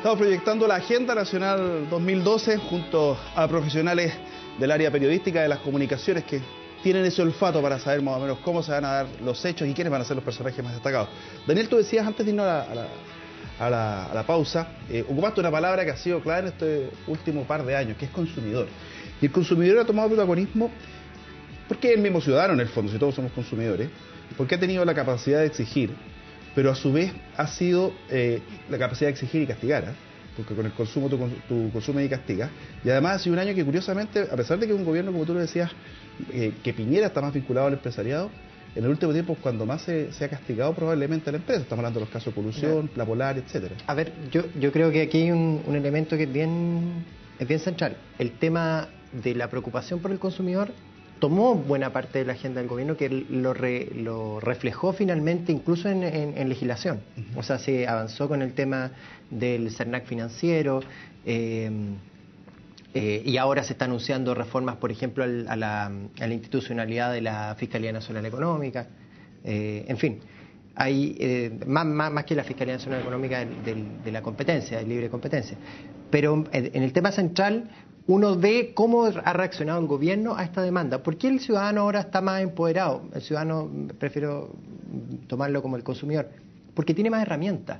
Estamos proyectando la Agenda Nacional 2012 junto a profesionales del área periodística de las comunicaciones que tienen ese olfato para saber más o menos cómo se van a dar los hechos y quiénes van a ser los personajes más destacados. Daniel, tú decías antes de irnos a la pausa, ocupaste una palabra que ha sido clave en este último par de años, que es consumidor. Y el consumidor ha tomado protagonismo porque es el mismo ciudadano en el fondo, si todos somos consumidores, porque ha tenido la capacidad de exigir, pero a su vez ha sido la capacidad de exigir y castigar, porque con el consumo tú consumes y castigas. Y además ha sido un año que curiosamente, a pesar de que es un gobierno, como tú lo decías, que Piñera está más vinculado al empresariado, en el último tiempo cuando más se ha castigado probablemente a la empresa. Estamos hablando de los casos de colusión, la Polar, etcétera. A ver, yo creo que aquí hay un elemento que es bien central. El tema de la preocupación por el consumidor tomó buena parte de la agenda del gobierno, que lo reflejó finalmente incluso en legislación. O sea, se avanzó con el tema del CERNAC financiero, y ahora se están anunciando reformas, por ejemplo, a la institucionalidad de la Fiscalía Nacional Económica. En fin, hay más que la Fiscalía Nacional Económica de la competencia, de libre competencia. Pero en el tema central, uno ve cómo ha reaccionado el gobierno a esta demanda. ¿Por qué el ciudadano ahora está más empoderado? El ciudadano, prefiero tomarlo como el consumidor, porque tiene más herramientas.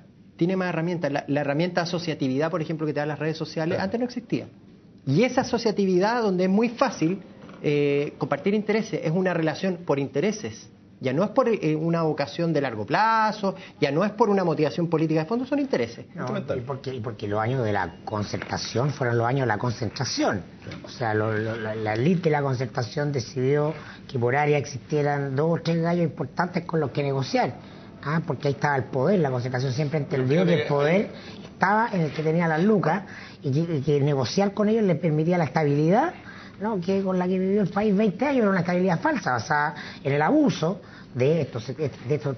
La herramienta asociatividad, por ejemplo, que te dan las redes sociales, antes no existía. Y esa asociatividad, donde es muy fácil compartir intereses, es una relación por intereses. Ya no es por una vocación de largo plazo, ya no es por una motivación política de fondo, son intereses. No, y porque los años de la concertación fueron los años de la concentración. O sea, la élite de la concertación decidió que por área existieran 2 o 3 gallos importantes con los que negociar. Porque ahí estaba el poder. La concertación siempre entendió que el poder estaba en el que tenía las lucas y que negociar con ellos le permitía la estabilidad, ¿no?, que con la que vivió el país 20 años, era una estabilidad falsa, basada en el abuso de estos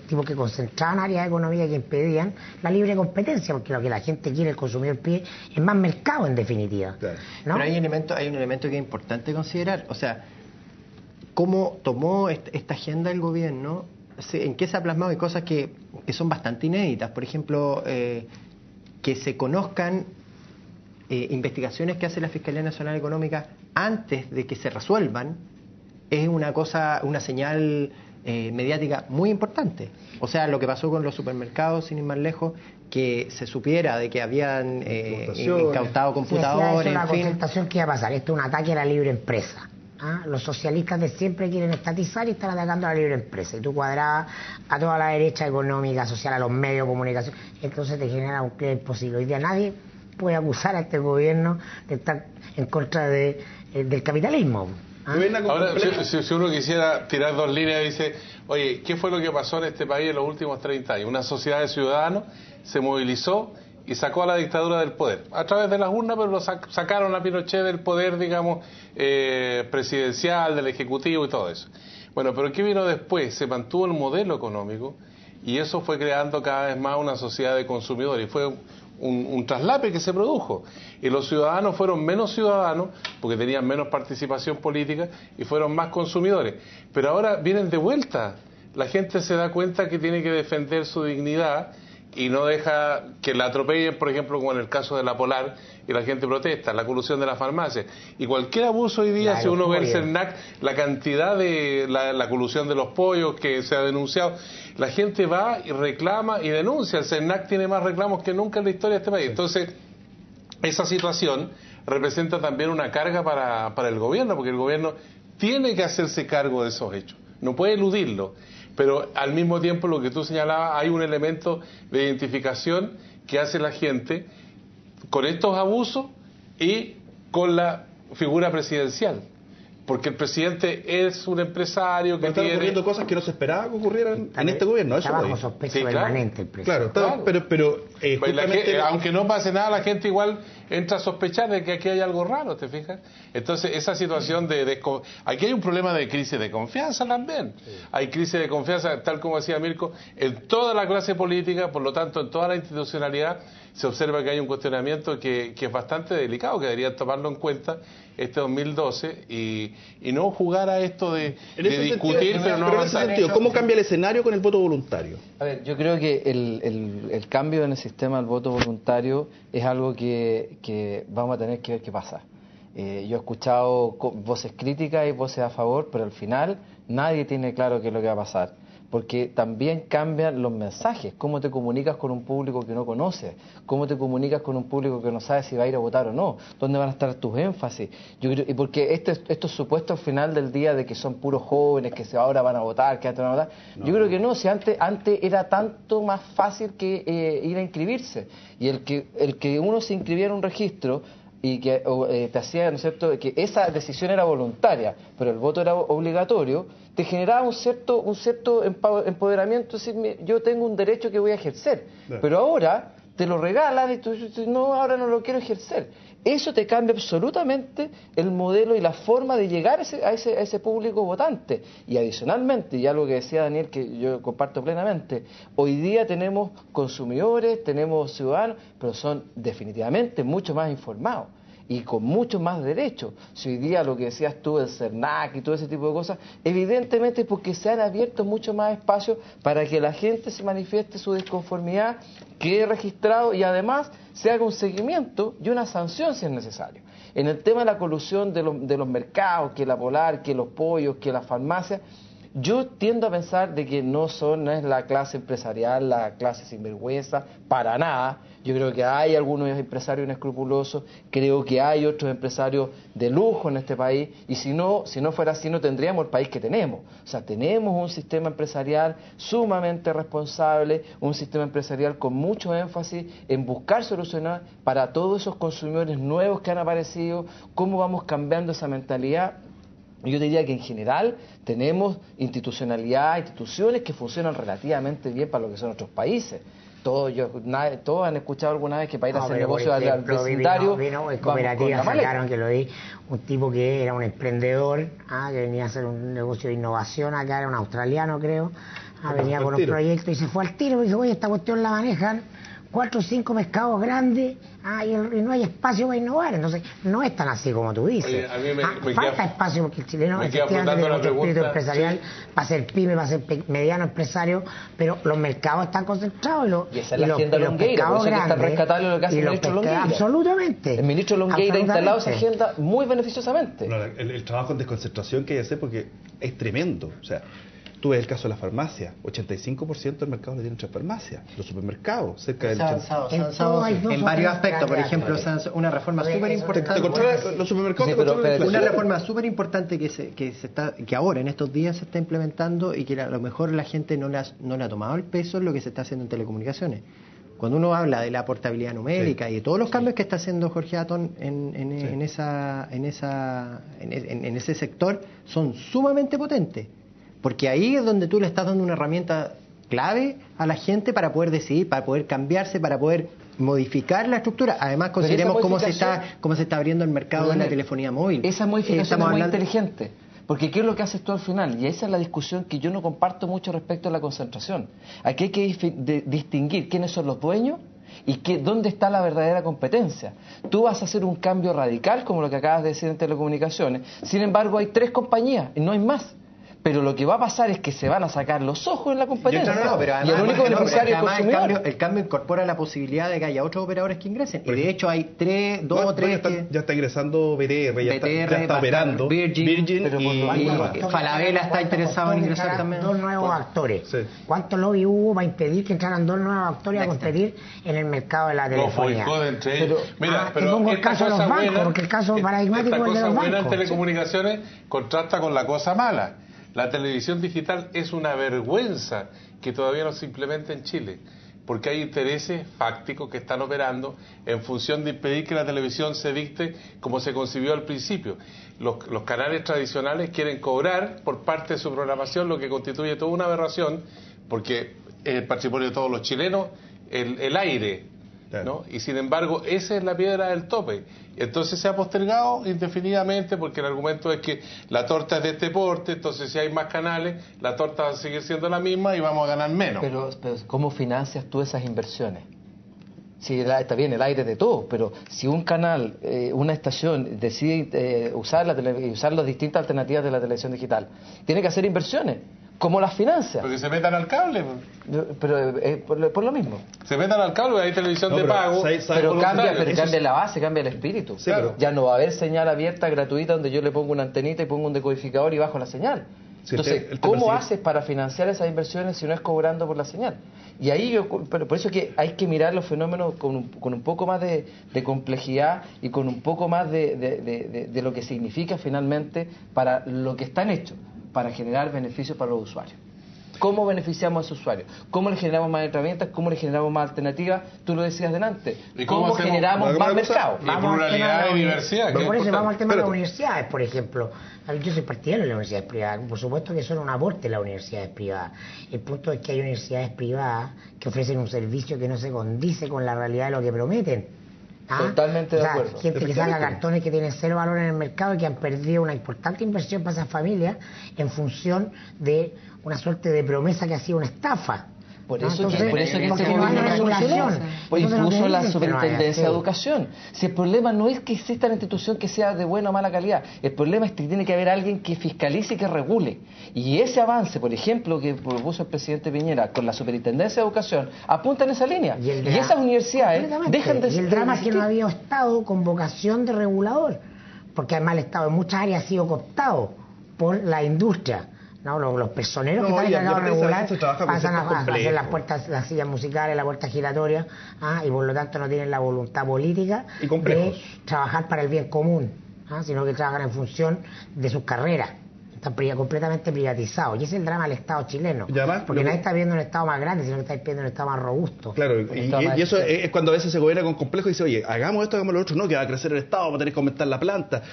tipos que concentraban áreas económicas que impedían la libre competencia, porque lo que la gente quiere, el consumidor pide, es más mercado en definitiva. Claro. ¿No? Pero hay un elemento que es importante considerar, o sea, cómo tomó esta agenda el gobierno, en qué se ha plasmado. Hay cosas que son bastante inéditas, por ejemplo, que se conozcan investigaciones que hace la Fiscalía Nacional Económica antes de que se resuelvan, es una señal mediática muy importante. O sea, lo que pasó con los supermercados, sin ir más lejos, que se supiera de que habían incautado computadores, la en fin. concertación que iba a pasar. Esto es un ataque a la libre empresa. Los socialistas de siempre quieren estatizar y están atacando a la libre empresa. Y tú cuadrabas a toda la derecha económica, social, a los medios de comunicación. Entonces te genera un clima imposible. Hoy día nadie puede acusar a este gobierno de estar en contra del capitalismo. Ahora, si uno quisiera tirar 2 líneas, dice, oye, ¿qué fue lo que pasó en este país en los últimos 30 años? Una sociedad de ciudadanos se movilizó y sacó a la dictadura del poder, a través de las urnas, pero lo sacaron a Pinochet del poder, digamos, presidencial, del ejecutivo y todo eso. Bueno, pero ¿qué vino después? Se mantuvo el modelo económico y eso fue creando cada vez más una sociedad de consumidores, y fue un traslape que se produjo, y los ciudadanos fueron menos ciudadanos porque tenían menos participación política y fueron más consumidores. Pero ahora vienen de vuelta, la gente se da cuenta que tiene que defender su dignidad y no deja que la atropellen, por ejemplo, como en el caso de la Polar, y la gente protesta, la colusión de las farmacias. Y cualquier abuso hoy día, si uno ve el CERNAC, la cantidad de la colusión de los pollos que se ha denunciado, la gente va y reclama y denuncia. El CERNAC tiene más reclamos que nunca en la historia de este país. Entonces, esa situación representa también una carga para el gobierno, porque el gobierno tiene que hacerse cargo de esos hechos, no puede eludirlo. Pero al mismo tiempo, lo que tú señalabas, hay un elemento de identificación que hace la gente con estos abusos y con la figura presidencial. Porque el presidente es un empresario que están ocurriendo cosas que no se esperaba que ocurrieran en este gobierno. Está bajo sospecha permanente el presidente. Claro, pero justamente... aunque no pase nada, la gente igual entra a sospechar de que aquí hay algo raro, ¿te fijas? Entonces, esa situación aquí hay un problema de crisis de confianza también. Sí. Hay crisis de confianza, tal como decía Mirko, en toda la clase política, por lo tanto, en toda la institucionalidad, se observa que hay un cuestionamiento que es bastante delicado, que deberían tomarlo en cuenta este 2012 y no jugar a esto de discutir, pero no avanzar. En ese sentido, ¿cómo cambia el escenario con el voto voluntario? A ver, yo creo que el cambio en el sistema del voto voluntario es algo que vamos a tener que ver qué pasa. Yo he escuchado voces críticas y voces a favor, pero al final nadie tiene claro qué es lo que va a pasar. Porque también cambian los mensajes, cómo te comunicas con un público que no conoces, cómo te comunicas con un público que no sabe si va a ir a votar o no, dónde van a estar tus énfasis. Yo creo, y porque estos supuestos al final del día de que son puros jóvenes, que ahora van a votar, que antes van a votar, yo creo que no, si antes era tanto más fácil que ir a inscribirse. Y el que uno se inscribiera en un registro y que te hacía, ¿no es cierto?, que esa decisión era voluntaria, pero el voto era obligatorio, te generaba un cierto empoderamiento, decir, yo tengo un derecho que voy a ejercer, pero ahora te lo regalan y tú dices, no, ahora no lo quiero ejercer. Eso te cambia absolutamente el modelo y la forma de llegar a ese público votante. Y adicionalmente, y algo que decía Daniel, que yo comparto plenamente, hoy día tenemos consumidores, tenemos ciudadanos, pero son definitivamente mucho más informados y con mucho más derechos. Si hoy día lo que decías tú, el CERNAC y todo ese tipo de cosas, evidentemente es porque se han abierto mucho más espacios para que la gente se manifieste su disconformidad, quede registrado y además se haga un seguimiento y una sanción si es necesario. En el tema de la colusión de los mercados, que la Polar, que los pollos, que las farmacias, yo tiendo a pensar de que no es la clase empresarial, la clase sinvergüenza, para nada. Yo creo que hay algunos empresarios inescrupulosos, creo que hay otros empresarios de lujo en este país, y si no fuera así no tendríamos el país que tenemos. O sea, tenemos un sistema empresarial sumamente responsable, un sistema empresarial con mucho énfasis en buscar soluciones para todos esos consumidores nuevos que han aparecido, cómo vamos cambiando esa mentalidad. Yo diría que en general tenemos institucionalidad, instituciones que funcionan relativamente bien para lo que son otros países. Todos han escuchado alguna vez que para ir a hacer negocio al vecindario vino en cooperativa, sacaron que lo vi, un tipo que era un emprendedor, que venía a hacer un negocio de innovación, acá era un australiano creo, venía con un proyecto y se fue al tiro y dijo, oye, esta cuestión la manejan 4 o 5 mercados grandes y no hay espacio para innovar. Entonces, no es tan así como tú dices. Oye, a mí me falta espacio porque el chileno efectivamente tiene mucho espíritu empresarial para ser pyme, para ser mediano empresario, pero los mercados están concentrados y esa es la agenda Longueira, por eso que está rescatable lo que hace el ministro Longueira. Absolutamente. El ministro Longueira ha instalado esa agenda muy beneficiosamente. No, el trabajo en desconcentración que hay que hacer porque es tremendo. O sea, tú ves el caso de la farmacia, 85% del mercado lo tienen otras farmacias, los supermercados, cerca del 80%. En varios aspectos, por ejemplo, una reforma súper importante. Los supermercados una reforma súper importante que ahora, en estos días, se está implementando y que a lo mejor la gente no le ha tomado el peso en lo que se está haciendo en telecomunicaciones. Cuando uno habla de la portabilidad numérica y de todos los cambios que está haciendo Jorge Atón en ese sector, son sumamente potentes. Porque ahí es donde tú le estás dando una herramienta clave a la gente para poder decidir, para poder cambiarse, para poder modificar la estructura. Además, consideremos cómo se está abriendo el mercado de la telefonía móvil. Esa modificación es muy inteligente. Porque ¿qué es lo que haces tú al final? Y esa es la discusión que yo no comparto mucho respecto a la concentración. Aquí hay que distinguir quiénes son los dueños y dónde está la verdadera competencia. Tú vas a hacer un cambio radical, como lo que acabas de decir en telecomunicaciones. Sin embargo, hay 3 compañías y no hay más. Pero lo que va a pasar es que se van a sacar los ojos en la competencia. Pero además, y el único beneficiario es el consumidor. El cambio incorpora la posibilidad de que haya otros operadores que ingresen. Y de hecho hay 2 o 3 ya está ingresando BTR, ya está operando Virgin y Falabella está interesado en ingresar también. 2 nuevos actores. Sí. ¿Cuánto lobby hubo para impedir que entraran 2 nuevos actores a competir en el mercado de la telefonía? Mira, pero pongo el caso de los bancos, porque el caso paradigmático es el de los bancos. Esta cosa buena en telecomunicaciones contrasta con la cosa mala. La televisión digital es una vergüenza que todavía no se implementa en Chile, porque hay intereses fácticos que están operando en función de impedir que la televisión se dicte como se concibió al principio. Los canales tradicionales quieren cobrar por parte de su programación, lo que constituye toda una aberración, porque es el patrimonio de todos los chilenos, el aire. Claro. ¿no? Y sin embargo, esa es la piedra del tope. Entonces se ha postergado indefinidamente porque el argumento es que la torta es de este porte, entonces si hay más canales, la torta va a seguir siendo la misma y vamos a ganar menos. Pero ¿cómo financias tú esas inversiones? Sí, está bien, el aire de todo, pero si un canal, una estación decide usar las distintas alternativas de la televisión digital, tiene que hacer inversiones. ¿Cómo las financia? Porque se metan al cable. Pero por lo mismo. Se metan al cable, hay televisión de pago. Pero cambia la base, cambia el espíritu. Sí, claro. Ya no va a haber señal abierta, gratuita, donde yo le pongo una antenita y pongo un decodificador y bajo la señal. Sí, entonces, ¿cómo haces para financiar esas inversiones si no es cobrando por la señal? Y ahí pero por eso es que hay que mirar los fenómenos con un poco más de complejidad y con un poco más de lo que significa finalmente para lo que están hechos, para generar beneficios para los usuarios. ¿Cómo beneficiamos a esos usuarios? ¿Cómo le generamos más herramientas? ¿Cómo le generamos más alternativas? Tú lo decías delante. ¿Cómo generamos más mercado? Y pluralidad y diversidad. Por eso vamos al tema de las universidades, por ejemplo. Yo soy partidario de las universidades privadas. Por supuesto que son un aporte las universidades privadas. El punto es que hay universidades privadas que ofrecen un servicio que no se condice con la realidad de lo que prometen. Totalmente de acuerdo. Gente que saca cartones que tienen cero valor en el mercado y que han perdido una importante inversión para esas familias en función de una suerte de promesa que ha sido una estafa. Por eso que este porque no hay gobierno regulación. Pues incluso la superintendencia superintendencia de educación. Si el problema no es que exista la institución que sea de buena o mala calidad, el problema es que tiene que haber alguien que fiscalice y que regule. Y ese avance, por ejemplo, que propuso el presidente Piñera con la superintendencia de educación, apunta en esa línea. Y esas universidades dejan de... Y el drama es que no había Estado con vocación de regulador, porque además el Estado en muchas áreas ha sido cooptado por la industria. No, los personeros que están encargados de regular pasan a hacer las sillas musicales, la puerta giratoria, y por lo tanto no tienen la voluntad política de trabajar para el bien común, sino que trabajan en función de sus carreras. Están completamente privatizados. Y ese es el drama del Estado chileno. Además, porque nadie está viendo un Estado más grande, sino que está viendo un Estado más robusto. Claro, y eso es cuando a veces se gobierna con complejo y dice, oye, hagamos esto, hagamos lo otro. No, que va a crecer el Estado, vamos a tener que aumentar la planta,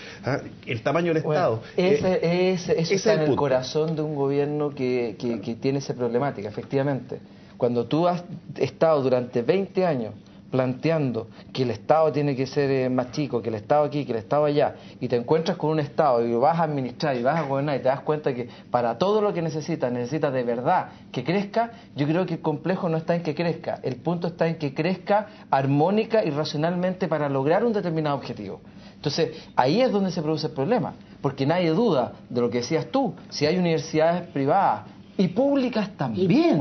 el tamaño del Estado. Eso está en el corazón de un gobierno que tiene esa problemática, efectivamente. Cuando tú has estado durante 20 años planteando que el Estado tiene que ser más chico, que el Estado aquí, que el Estado allá, y te encuentras con un Estado y lo vas a administrar y vas a gobernar y te das cuenta que para todo lo que necesitas de verdad que crezca, yo creo que el complejo no está en que crezca, el punto está en que crezca armónica y racionalmente para lograr un determinado objetivo. Entonces, ahí es donde se produce el problema, porque nadie duda de lo que decías tú, si hay universidades privadas y públicas también,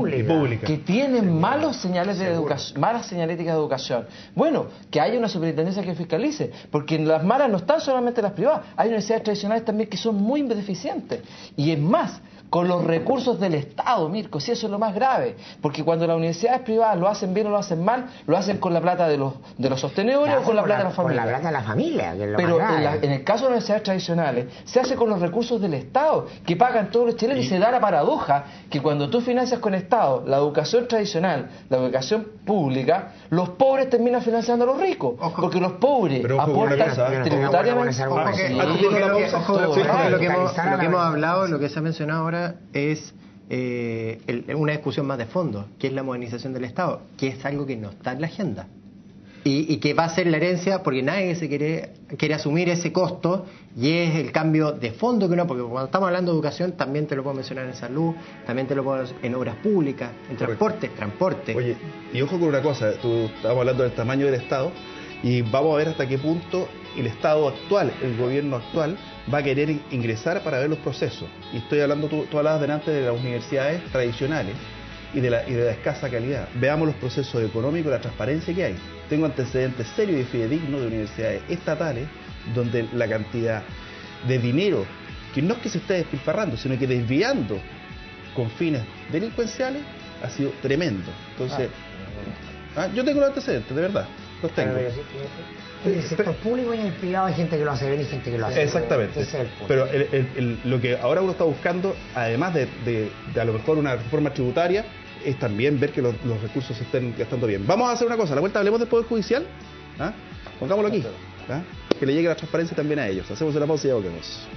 que tienen malas señaléticas de educación. Bueno, que haya una superintendencia que fiscalice, porque las malas no están solamente las privadas, hay universidades tradicionales también que son muy beneficientes. Y es más, con los recursos del Estado, Mirko, si eso es lo más grave, porque cuando las universidades privadas lo hacen bien o lo hacen mal, lo hacen con la plata de los sostenedores o con la plata de la familia. Con la plata de la familia, que es lo pero más grave. en el caso de las universidades tradicionales, se hace con los recursos del Estado, que pagan todos los chilenos, y se da la paradoja que cuando tú financias con Estado la educación tradicional, la educación pública, los pobres terminan financiando a los ricos, porque los pobres aportan tributariamente. Lo que hemos hablado, lo que se ha mencionado ahora es una discusión más de fondo, que es la modernización del Estado, que es algo que no está en la agenda. Y que va a ser la herencia, porque nadie se quiere asumir ese costo, y es el cambio de fondo que no, porque cuando estamos hablando de educación también te lo puedo mencionar en salud, también te lo puedo en obras públicas, en transporte. Oye, y ojo con una cosa, tú estábamos hablando del tamaño del Estado, y vamos a ver hasta qué punto el Estado actual, el gobierno actual, va a querer ingresar para ver los procesos. Y estoy hablando, tú hablabas delante de las universidades tradicionales y de la escasa calidad. Veamos los procesos económicos, la transparencia que hay. Tengo antecedentes serios y fidedignos de universidades estatales donde la cantidad de dinero, que no es que se esté despilfarrando, sino que desviando con fines delincuenciales, ha sido tremendo. Entonces, yo tengo los antecedentes, de verdad, los tengo. En el sector público y en el privado hay gente que lo hace bien y gente que lo hace exactamente. Ese es el punto. Pero lo que ahora uno está buscando, además de a lo mejor una reforma tributaria, es también ver que los recursos se estén gastando bien. Vamos a hacer una cosa, a la vuelta hablemos del Poder Judicial, pongámoslo aquí, que le llegue la transparencia también a ellos. Hacemos una pausa y ya volvemos.